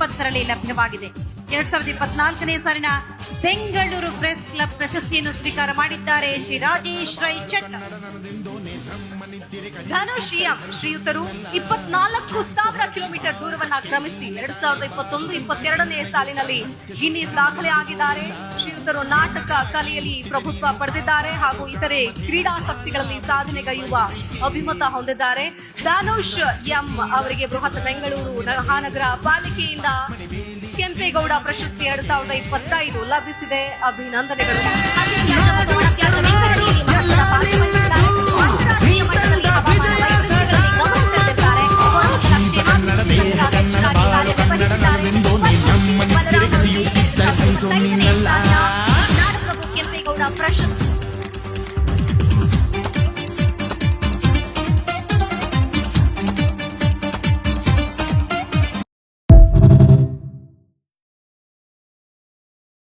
2020ರಲ್ಲಿ ಲಭ್ಯವಾಗಿದೆ. 2024ನೇ ಸಾಲಿನ Bengaluru press club ಪ್ರಶಸ್ತಿಯನ್ನು ಸ್ವೀಕಾರ ಮಾಡಿದ್ದಾರೆ ಶ್ರೀ ರಾಜೇಶ್ ರೈ ಚಟ್. ಧನುಷ್ ಎಂ ಶ್ರೀಯುತರು 24,000 ಕಿಲೋಮೀಟರ್ ದೂರವನ್ನ ಕ್ರಮಿಸಿ 2021-22ನೇ ಸಾಲಿನಲ್ಲಿ ಗಿನ್ನಿಸ್ ದಾಖಲೆ ಆಗಿದ್ದಾರೆ. ಶ್ರೀಯುತರು ನಾಟಕ ಕಲೆಯಲ್ಲಿ ಪ್ರಭುತ್ವ ಪಡೆದಿದ್ದಾರೆ ಹಾಗೂ ಇತರೆ ಕ್ರೀಡಾಸಕ್ತಿಗಳಲ್ಲಿ ಸಾಧನೆಗೈಯುವ ಅಭಿಮತ ಹೊಂದಿದ್ದಾರೆ. ಧನುಷ್ ಎಂ ಅವರಿಗೆ ಬೃಹತ್ ಬೆಂಗಳೂರು ಮಹಾನಗರ ಪಾಲಿಕೆಯಿಂದ ಕೆಂಪೇಗೌಡ ಪ್ರಶಸ್ತಿ 2025 ಲಭಿಸಿದೆ. ಅಭಿನಂದನೆಗಳು.